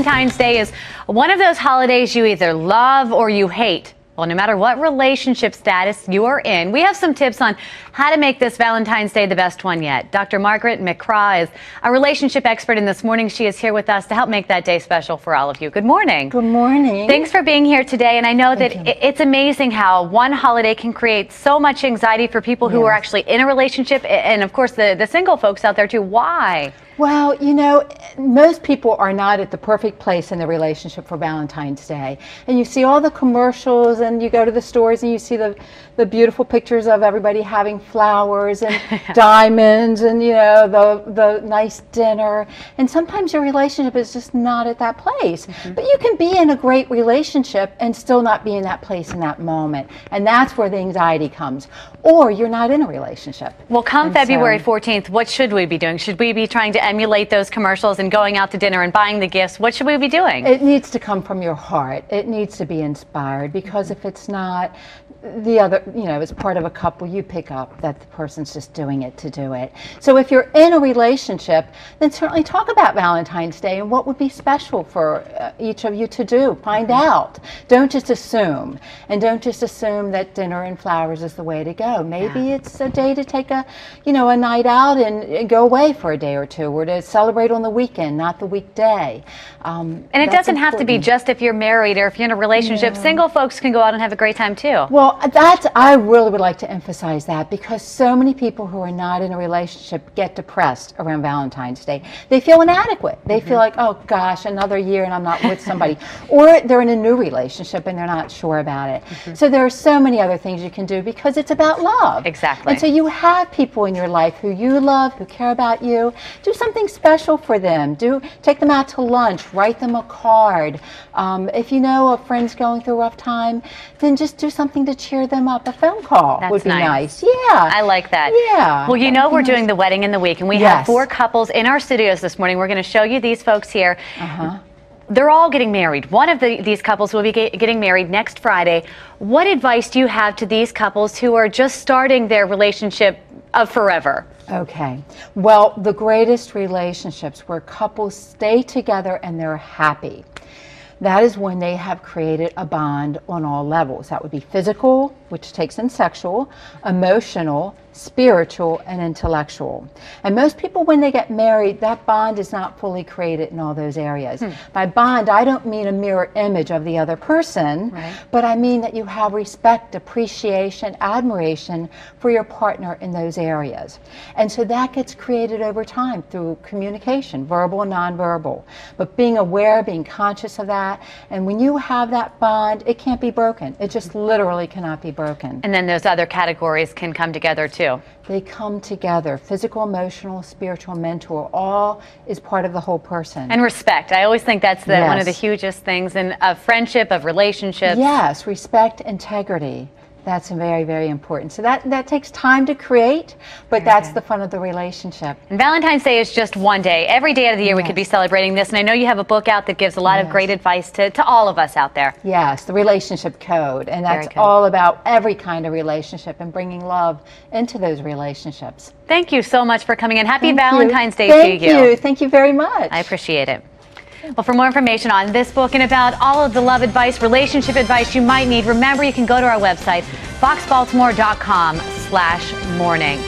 Valentine's Day is one of those holidays you either love or you hate. Well, no matter what relationship status you are in, we have some tips on how to make this Valentine's Day the best one yet. Dr. Margaret McCraw is a relationship expert, and this morning she is here with us to help make that day special for all of you. Good morning. Good morning. Thanks for being here today. And I know that it's amazing how one holiday can create so much anxiety for people who are actually in a relationship, and of course the single folks out there too. Why? Well, you know, most people are not at the perfect place in the relationship for Valentine's Day. And you see all the commercials, and you go to the stores and you see the beautiful pictures of everybody having flowers and diamonds and, you know, the nice dinner. And sometimes your relationship is just not at that place. But you can be in a great relationship and still not be in that place in that moment. And that's where the anxiety comes. Or you're not in a relationship. Well, come February 14th, what should we be doing? Should we be trying to emulate those commercials and going out to dinner and buying the gifts? What should we be doing? It needs to come from your heart. It needs to be inspired, because if it's not, the other, you know, as part of a couple, you pick up that the person's just doing it to do it. So if you're in a relationship, then certainly talk about Valentine's Day and what would be special for each of you to do. Find out. Don't just assume. And don't just assume that dinner and flowers is the way to go. Maybe it's a day to take a, you know, a night out and go away for a day or two, or to celebrate on the weekend, not the weekday. And it doesn't have to be just if you're married or if you're in a relationship. Single folks can go out and have a great time too. Well, I really would like to emphasize that, because so many people who are not in a relationship get depressed around Valentine's Day. They feel inadequate. They feel like, oh gosh, another year and I'm not with somebody. Or they're in a new relationship and they're not sure about it. So there are so many other things you can do, because it's about love. Exactly. And so you have people in your life who you love, who care about you. Do something special for them. Take them out to lunch. Write them a card. If you know a friend's going through a rough time, then just do something to cheer them up. A phone call would be nice. Yeah. I like that. Yeah. Well, you know, we're doing the wedding in the week, and we have 4 couples in our studios this morning. We're going to show you these folks here. They're all getting married. One of these couples will be getting married next Friday. What advice do you have to these couples who are just starting their relationship of forever? Okay. Well, the greatest relationships where couples stay together and they're happy, that is when they have created a bond on all levels. That would be physical, which takes in sexual, emotional, spiritual, and intellectual. And most people, when they get married, that bond is not fully created in all those areas. By bond, I don't mean a mirror image of the other person, but I mean that you have respect, appreciation, admiration for your partner in those areas. And so that gets created over time through communication, verbal and nonverbal. But being aware, being conscious of that, and when you have that bond, it can't be broken. It just literally cannot be broken. And then those other categories can come together too. They come together. Physical, emotional, spiritual, mental, all is part of the whole person. And respect. I always think that's one of the hugest things in a friendship, of relationships. Yes, respect, integrity. That's very, very important. So that takes time to create, but that's the fun of the relationship. And Valentine's Day is just one day. Every day of the year we could be celebrating this, and I know you have a book out that gives a lot of great advice to all of us out there. Yes, the Relationship Code, and that's all about every kind of relationship and bringing love into those relationships. Thank you so much for coming in. Happy Valentine's Day to you. Thank you. Thank you very much. I appreciate it. Well, for more information on this book and about all of the love advice, relationship advice you might need, remember you can go to our website, foxbaltimore.com/morning.